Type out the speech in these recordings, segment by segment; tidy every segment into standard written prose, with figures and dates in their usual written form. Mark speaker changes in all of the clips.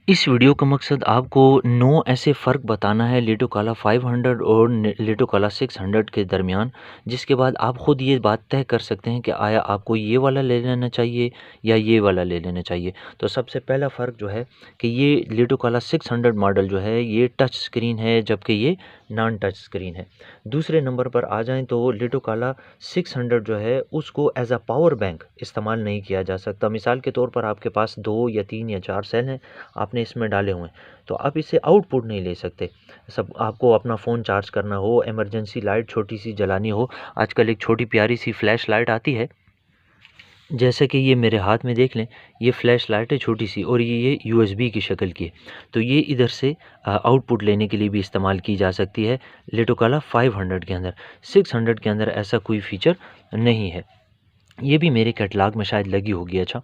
Speaker 1: इस वीडियो का मकसद आपको 9 ऐसे फ़र्क बताना है लिटो काला 500 और लिटो काला 600 के दरमियान, जिसके बाद आप ख़ुद ये बात तय कर सकते हैं कि आया आपको ये वाला ले लेना चाहिए या ये वाला ले लेना चाहिए। तो सबसे पहला फ़र्क जो है कि ये लिटो काला 600 मॉडल जो है ये टच स्क्रीन है, जबकि ये नॉन टच स्क्रीन है। दूसरे नंबर पर आ जाएँ तो लिटो काला 600 जो है उसको एज़ अ पावर बैंक इस्तेमाल नहीं किया जा सकता। मिसाल के तौर पर आपके पास 2 या 3 या 4 सेल हैं, आपने इसमें डाले हुए हैं, तो आप इससे आउटपुट नहीं ले सकते। सब आपको अपना फ़ोन चार्ज करना हो, इमरजेंसी लाइट छोटी-सी जलानी हो, आजकल एक छोटी प्यारी-सी फ्लैश लाइट आती है, जैसे कि ये मेरे हाथ में देख लें, ये फ्लैश लाइट है छोटी-सी और ये यूएसबी की शक्ल की है। तो ये इधर से आउटपुट लेने के लिए भी इस्तेमाल की जा सकती है लिटो काला 500 के अंदर। 600 के अंदर ऐसा कोई फ़ीचर नहीं है। ये भी मेरे कैटलॉग में शायद लगी होगी। अच्छा,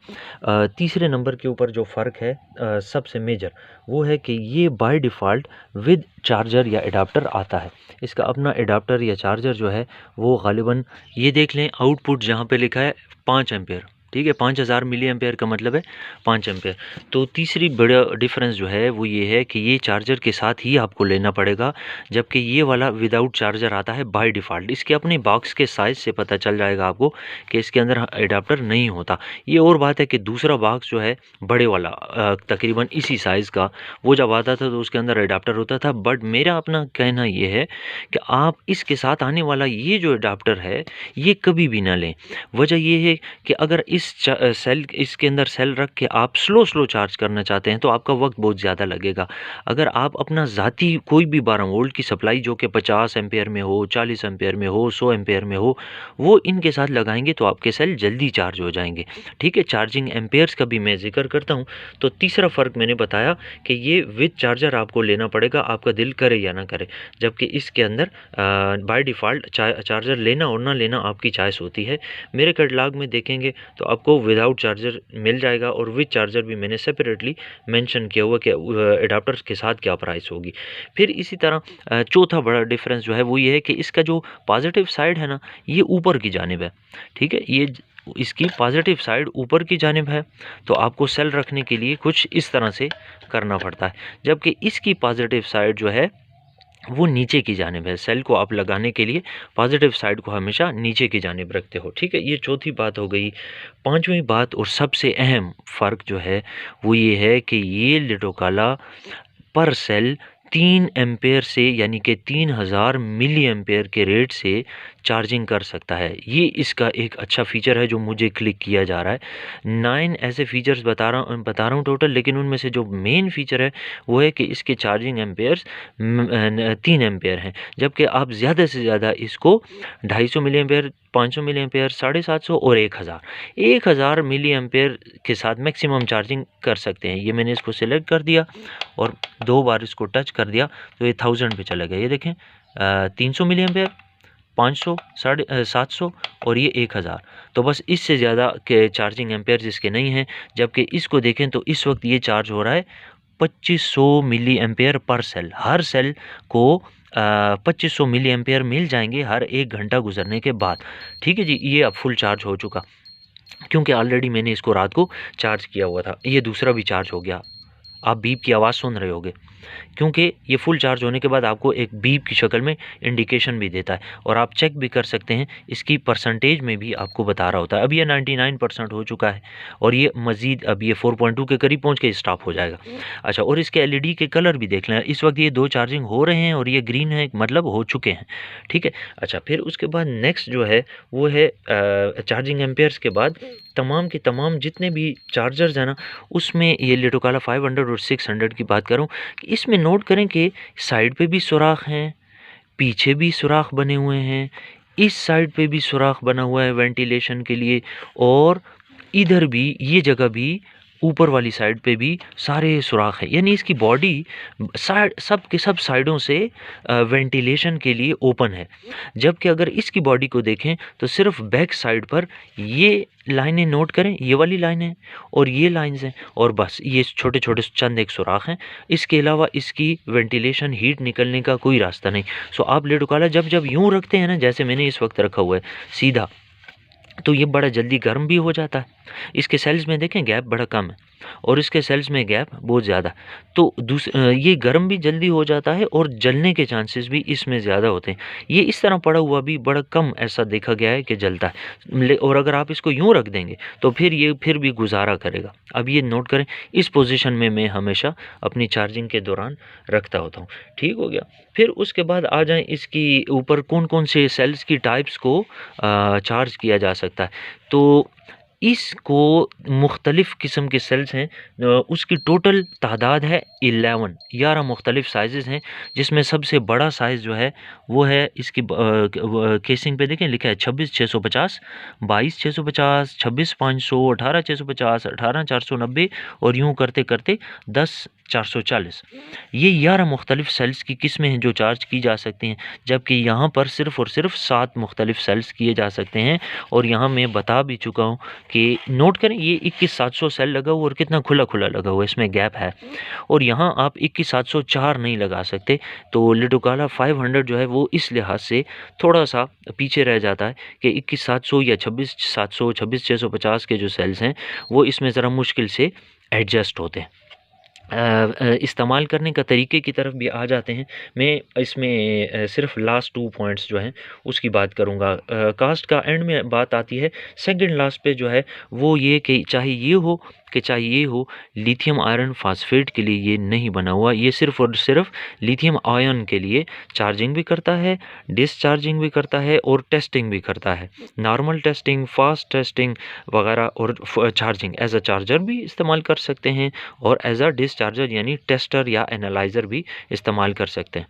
Speaker 1: तीसरे नंबर के ऊपर जो फ़र्क है सबसे मेजर, वो है कि ये बाय डिफ़ॉल्ट विद चार्जर या एडाप्टर आता है। इसका अपना एडाप्टर या चार्जर जो है वो ग़ालिबन ये देख लें, आउटपुट जहाँ पे लिखा है 5 एम्पीयर, ठीक है, 5000 मिली एम्पीयर का मतलब है 5 एम्पीयर। तो तीसरी बड़ा डिफ़रेंस जो है वो ये है कि ये चार्जर के साथ ही आपको लेना पड़ेगा, जबकि ये वाला विदाउट चार्जर आता है बाय डिफ़ॉल्ट। इसके अपने बॉक्स के साइज़ से पता चल जाएगा आपको कि इसके अंदर एडाप्टर नहीं होता। ये और बात है कि दूसरा बॉक्स जो है बड़े वाला तकरीबन इसी साइज़ का, वो जब आता था तो उसके अंदर एडाप्टर होता था। बट मेरा अपना कहना ये है कि आप इसके साथ आने वाला ये जो एडाप्टर है, ये कभी भी ना लें। वजह ये है कि अगर सेल इसके अंदर सेल रख के आप स्लो चार्ज करना चाहते हैं तो आपका वक्त बहुत ज़्यादा लगेगा। अगर आप अपना ज़ाती कोई भी 12 वोल्ट की सप्लाई जो कि 50 एम्पीयर में हो, 40 एम्पीयर में हो, 100 एम्पीयर में हो, वो इनके साथ लगाएंगे तो आपके सेल जल्दी चार्ज हो जाएंगे। ठीक है, चार्जिंग एम्पेयर्स का भी मैं जिक्र करता हूँ। तो तीसरा फ़र्क मैंने बताया कि ये विद चार्जर आपको लेना पड़ेगा, आपका दिल करे या ना करे, जबकि इसके अंदर बाय डिफ़ॉल्ट चार्जर लेना और ना लेना आपकी चॉइस होती है। मेरे कैटलॉग में देखेंगे तो आपको विदाउट चार्जर मिल जाएगा और विद चार्जर भी मैंने सेपरेटली मेंशन किया हुआ कि एडाप्टर के साथ क्या प्राइस होगी। फिर इसी तरह चौथा बड़ा डिफरेंस जो है वो ये है कि इसका जो पॉजिटिव साइड है ना, ये ऊपर की जानिब है। ठीक है, ये इसकी पॉजिटिव साइड ऊपर की जानिब है, तो आपको सेल रखने के लिए कुछ इस तरह से करना पड़ता है, जबकि इसकी पॉजिटिव साइड जो है वो नीचे की जानिब है। सेल को आप लगाने के लिए पॉजिटिव साइड को हमेशा नीचे की जानिब रखते हो। ठीक है, ये चौथी बात हो गई। पांचवी बात और सबसे अहम फ़र्क जो है वो ये है कि ये लिटो काला पर सेल 3 एम्पेयर से यानी कि 3000 मिली एम्पेयर के रेट से चार्जिंग कर सकता है। ये इसका एक अच्छा फ़ीचर है जो मुझे क्लिक किया जा रहा है। 9 ऐसे फ़ीचर्स बता रहा हूँ टोटल, लेकिन उनमें से जो मेन फ़ीचर है वो है कि इसके चार्जिंग एम्पेयर्स 3 एम्पेयर हैं, जबकि आप ज़्यादा से ज़्यादा इसको 250 मिली एम्पेयर, 500 मिली एम्पेयर, 750 और 1000 मिली एम्पेयर के साथ मैक्सिमम चार्जिंग कर सकते हैं। ये मैंने इसको सिलेक्ट कर दिया और 2 बार इसको टच कर दिया तो ये 1000 पे चला गया। ये देखें 300 मिली एम्पेयर, 500, 750 और ये 1000। तो बस इससे ज़्यादा के चार्जिंग एम्पेयर्स इसके नहीं हैं, जबकि इसको देखें तो इस वक्त ये चार्ज हो रहा है 2500 मिली एम्पेयर पर सेल। हर सेल को 2500 मिली एम्पेयर मिल जाएंगे हर 1 घंटा गुजरने के बाद। ठीक है जी, ये अब फुल चार्ज हो चुका, क्योंकि ऑलरेडी मैंने इसको रात को चार्ज किया हुआ था। ये दूसरा भी चार्ज हो गया। आप बीप की आवाज़ सुन रहे होगे, क्योंकि ये फुल चार्ज होने के बाद आपको एक बीप की शक्ल में इंडिकेशन भी देता है और आप चेक भी कर सकते हैं, इसकी परसेंटेज में भी आपको बता रहा होता है। अब ये 99% हो चुका है और ये मज़ीद अब ये 4.2 के करीब पहुंच के स्टॉप हो जाएगा। अच्छा, और इसके एलईडी के कलर भी देख लें। इस वक्त ये 2 चार्जिंग हो रहे हैं और ये ग्रीन है, मतलब हो चुके हैं। ठीक है। अच्छा, फिर उसके बाद नेक्स्ट जो है वो है चार्जिंग एम्पेयर्स के बाद तमाम के तमाम जितने भी चार्जर्स हैं ना, उसमें ये लिटो काला 500 और 600 की बात करूं कि इसमें नोट करें कि साइड पे भी सुराख हैं, पीछे भी सुराख बने हुए हैं, इस साइड पे भी सुराख बना हुआ है वेंटिलेशन के लिए, और इधर भी ये जगह भी ऊपर वाली साइड पे भी सारे सुराख हैं। यानी इसकी बॉडी साइड सब के सब साइडों से वेंटिलेशन के लिए ओपन है। जबकि अगर इसकी बॉडी को देखें तो सिर्फ बैक साइड पर ये लाइनें नोट करें, ये वाली लाइनें और ये लाइंस हैं, और बस ये छोटे छोटे चंद एक सुराख हैं। इसके अलावा इसकी वेंटिलेशन हीट निकलने का कोई रास्ता नहीं। सो आप लिटो काला जब जब यूं रखते हैं ना, जैसे मैंने इस वक्त रखा हुआ है सीधा, तो ये बड़ा जल्दी गर्म भी हो जाता है। इसके सेल्स में देखें गैप बड़ा कम है। और इसके सेल्स में गैप बहुत ज़्यादा। तो ये गर्म भी जल्दी हो जाता है और जलने के चांसेस भी इसमें ज़्यादा होते हैं। ये इस तरह पड़ा हुआ भी बड़ा कम ऐसा देखा गया है कि जलता है। और अगर आप इसको यूँ रख देंगे तो फिर ये फिर भी गुजारा करेगा। अब ये नोट करें, इस पोजीशन में मैं हमेशा अपनी चार्जिंग के दौरान रखता होता हूँ। ठीक हो गया। फिर उसके बाद आ जाएँ इसकी ऊपर कौन-कौन से सेल्स की टाइप्स को चार्ज किया जा सकता है। तो इसको मुख्तलिफ़ किस्म के सेल्स हैं, उसकी टोटल तादाद है 11 मुख्तलिफ़ साइज़ेज़ हैं, जिसमें सबसे बड़ा साइज़ जो है वो है इसकी केसिंग पे देखें लिखा है 26,650, 22,650, 26,500, 18,650, 18,490 और यूँ करते-करते 10,440। ये 11 मुख्तलिफ़ सेल्स की किस्में हैं जो चार्ज की जा सकती हैं, जबकि यहाँ पर सिर्फ़ और सिर्फ़ 7 मुख्तलिफ़ सेल्स किए जा सकते हैं। और यहाँ मैं बता भी चुका हूँ कि नोट करें, ये 21,700 सेल लगा हुआ और कितना खुला-खुला लगा हुआ है, इसमें गैप है। और यहाँ आप 21,704 नहीं लगा सकते। तो लिडोकाला 500 जो है वो इस लिहाज से थोड़ा-सा पीछे रह जाता है कि 21,700 या 26,700, 26,650 के जो सेल्स हैं, वो इसमें ज़रा मुश्किल से एडजस्ट होते हैं। इस्तेमाल करने का तरीके की तरफ भी आ जाते हैं। मैं इसमें सिर्फ़ लास्ट 2 पॉइंट्स जो हैं उसकी बात करूँगा। कास्ट का एंड में बात आती है। सेकंड लास्ट पे जो है वो ये कि चाहे ये हो, लिथियम आयरन फ़ॉस्फ़ेट के लिए ये नहीं बना हुआ। ये सिर्फ़ और सिर्फ़ लिथियम आयन के लिए चार्जिंग भी करता है, डिस्चार्जिंग भी करता है और टेस्टिंग भी करता है। नॉर्मल टेस्टिंग, फ़ास्ट टेस्टिंग वगैरह और चार्जिंग एज़ अ चार्जर भी इस्तेमाल कर सकते हैं और एज़ अ डिस्चार्जर यानी टेस्टर या एनालाइज़र भी इस्तेमाल कर सकते हैं।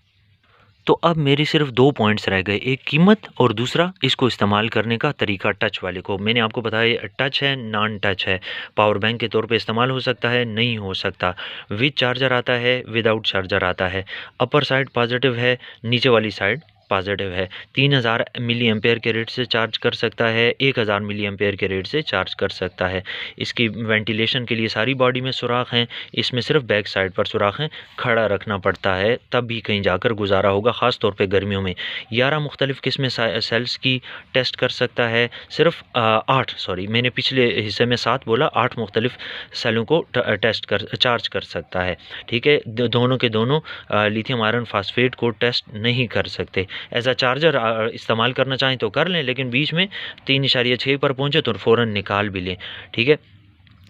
Speaker 1: तो अब मेरे सिर्फ 2 पॉइंट्स रह गए, एक कीमत और दूसरा इसको इस्तेमाल करने का तरीका टच वाले को। मैंने आपको बताया टच है, नॉन टच है, पावर बैंक के तौर पे इस्तेमाल हो सकता है, नहीं हो सकता, विद चार्जर आता है, विदाउट चार्जर आता है, अपर साइड पॉजिटिव है, नीचे वाली साइड पॉजिटिव है, 3000 मिली एम्पेयर के रेट से चार्ज कर सकता है, 1000 मिली एम्पेयर के रेट से चार्ज कर सकता है। इसकी वेंटिलेशन के लिए सारी बॉडी में सुराख हैं, इसमें सिर्फ बैक साइड पर सुराख हैं, खड़ा रखना पड़ता है तब भी कहीं जाकर गुजारा होगा, ख़ास तौर पे गर्मियों में। 11 मुख्तलिफ़ किस्में सेल्स की टेस्ट कर सकता है, सिर्फ 8 सॉरी मैंने पिछले हिस्से में 7 बोला, 8 मुख्तलिफ़ सेलों को चार्ज कर सकता है। ठीक है, दोनों के दोनों लिथियम आयरन फ़ॉस्फ़ेट को टेस्ट नहीं कर सकते। एज़ अ चार्जर इस्तेमाल करना चाहें तो कर लें, लेकिन बीच में 3.6 पर पहुँचे तो फ़ौरन निकाल भी लें। ठीक है।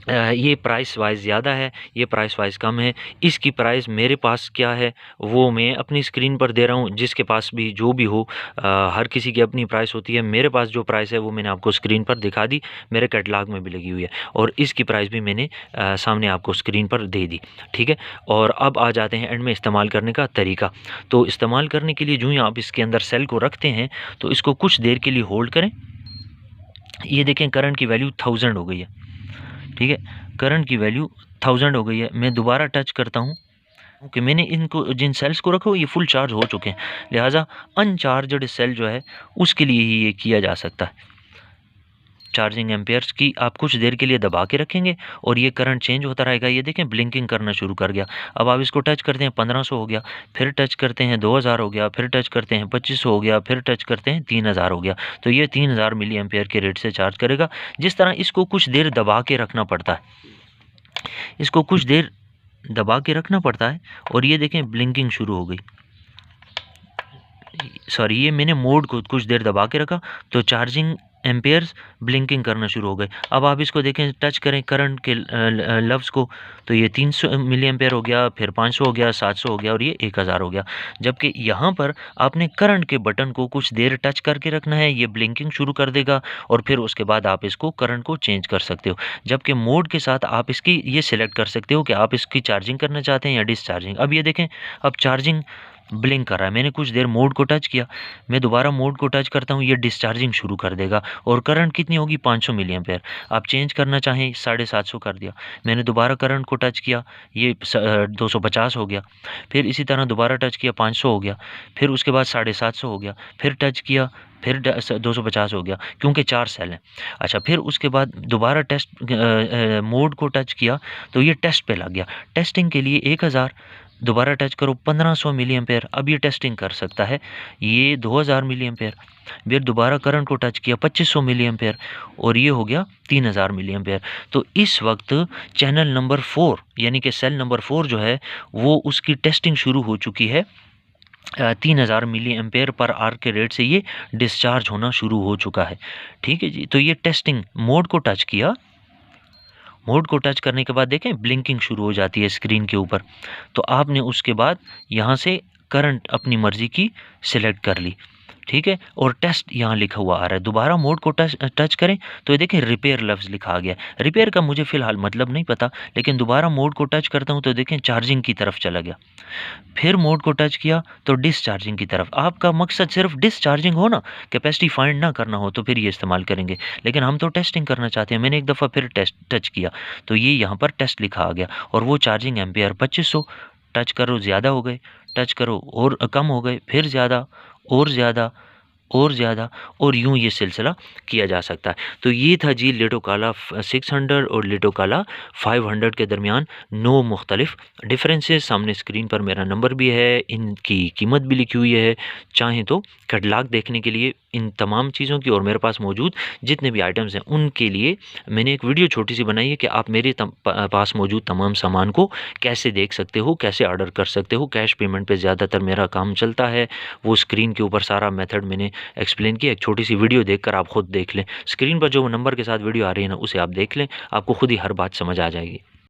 Speaker 1: ये प्राइस वाइज़ ज़्यादा है, ये प्राइस वाइज़ कम है। इसकी प्राइस मेरे पास क्या है वो मैं अपनी स्क्रीन पर दे रहा हूँ, जिसके पास भी जो भी हो, हर किसी की अपनी प्राइस होती है। मेरे पास जो प्राइस है वो मैंने आपको स्क्रीन पर दिखा दी, मेरे कैटलॉग में भी लगी हुई है और इसकी प्राइस भी मैंने सामने आपको स्क्रीन पर दे दी। ठीक है। और अब आ जाते हैं एंड में इस्तेमाल करने का तरीका। तो इस्तेमाल करने के लिए यूँ ही आप इसके अंदर सेल को रखते हैं तो इसको कुछ देर के लिए होल्ड करें। ये देखें करंट की वैल्यू 1000 हो गई है। ठीक है, करंट की वैल्यू 1000 हो गई है। मैं दोबारा टच करता हूँ कि मैंने इनको जिन सेल्स को रखा हो ये फुल चार्ज हो चुके हैं, लिहाजा अनचार्जड सेल जो है उसके लिए ही ये किया जा सकता है। चार्जिंग एम्पेयर्स की आप कुछ देर के लिए दबा के रखेंगे और ये करंट चेंज होता रहेगा। ये देखें ब्लिंकिंग करना शुरू कर गया। अब आप इसको टच करते हैं 1500 हो गया, फिर टच करते हैं 2000 हो गया, फिर टच करते हैं 2500 हो गया, फिर टच करते हैं 3000 हो गया। तो ये 3000 मिली एम्पेयर के रेट से चार्ज करेगा। जिस तरह इसको कुछ देर दबा के रखना पड़ता है, इसको कुछ देर दबा के रखना पड़ता है और ये देखें ब्लिंकिंग शुरू हो गई। सॉरी, ये मैंने मोड को कुछ देर दबा के रखा तो चार्जिंग एम्पेयर्स ब्लिंकिंग करना शुरू हो गए। अब आप इसको देखें, टच करें करंट के लफ्ज़ को तो ये 300 मिली एम्पेयर हो गया, फिर 500 हो गया, 700 हो गया और ये 1000 हो गया। जबकि यहाँ पर आपने करंट के बटन को कुछ देर टच करके रखना है, ये ब्लिंकिंग शुरू कर देगा और फिर उसके बाद आप इसको करंट को चेंज कर सकते हो। जबकि मोड के साथ आप इसकी ये सिलेक्ट कर सकते हो कि आप इसकी चार्जिंग करना चाहते हैं या डिस्चार्जिंग। अब ये देखें, अब चार्जिंग ब्लिंक कर रहा है। मैंने कुछ देर मोड को टच किया, मैं दोबारा मोड को टच करता हूँ, ये डिस्चार्जिंग शुरू कर देगा और करंट कितनी होगी 500 मिली एम्पेयर। आप चेंज करना चाहें 750 कर दिया। मैंने दोबारा करंट को टच किया, ये 250 हो गया। फिर इसी तरह दोबारा टच किया, 500 हो गया। फिर उसके बाद 750 हो गया। फिर टच किया, फिर 250 हो गया, क्योंकि 4 सेल हैं। अच्छा, फिर उसके बाद दोबारा मोड को टच किया तो ये टेस्ट पे लग गया। टेस्टिंग के लिए 1000 दोबारा टच करो 1500 मिली एम्पेयर, अब ये टेस्टिंग कर सकता है। ये 2000 मिली एम्पेयर, फिर दोबारा करंट को टच किया 2500 मिली एम्पेयर, और ये हो गया 3000 मिली एम्पेयर। तो इस वक्त चैनल नंबर 4 यानी कि सेल नंबर 4 जो है वो उसकी टेस्टिंग शुरू हो चुकी है। 3000 मिली एम्पेयर पर आर के रेट से ये डिस्चार्ज होना शुरू हो चुका है। ठीक है जी, तो ये टेस्टिंग मोड को टच किया। मोड को टच करने के बाद देखें ब्लिंकिंग शुरू हो जाती है स्क्रीन के ऊपर। तो आपने उसके बाद यहाँ से करंट अपनी मर्जी की सिलेक्ट कर ली। ठीक है, और टेस्ट यहाँ लिखा हुआ आ रहा है। दोबारा मोड को टच करें तो ये देखें रिपेयर लफ्ज़ लिखा आ गया। रिपेयर का मुझे फ़िलहाल मतलब नहीं पता, लेकिन दोबारा मोड को टच करता हूँ तो देखें चार्जिंग की तरफ चला गया। फिर मोड को टच किया तो डिस्चार्जिंग की तरफ। आपका मकसद सिर्फ डिस्चार्जिंग हो ना, कैपेसिटी फाइंड ना करना हो, तो फिर ये इस्तेमाल करेंगे, लेकिन हम तो टेस्टिंग करना चाहते हैं। मैंने एक दफ़ा फिर टच किया तो ये यहाँ पर टेस्ट लिखा आ गया, और वो चार्जिंग एम्पेयर 2500। टच करो ज़्यादा हो गए, टच करो और कम हो गए, फिर ज़्यादा और ज़्यादा और ज़्यादा, और यूँ ये सिलसिला किया जा सकता है। तो ये था जी लिडो काला 600 और लिडो काला 500 के दरमियान 9 मुख्तलिफ डिफरेंसेस। सामने स्क्रीन पर मेरा नंबर भी है, इनकी कीमत भी लिखी हुई है। चाहें तो कैटलॉग देखने के लिए इन तमाम चीज़ों की, और मेरे पास मौजूद जितने भी आइटम्स हैं उनके लिए मैंने एक वीडियो छोटी सी बनाई है कि आप मेरे पास मौजूद तमाम सामान को कैसे देख सकते हो, कैसे ऑर्डर कर सकते हो। कैश पेमेंट पे ज़्यादातर मेरा काम चलता है, वो स्क्रीन के ऊपर सारा मेथड मैंने एक्सप्लेन किया। एक छोटी सी वीडियो देखकर आप खुद देख लें, स्क्रीन पर जो नंबर के साथ वीडियो आ रही है ना उसे आप देख लें, आपको खुद ही हर बात समझ आ जाएगी।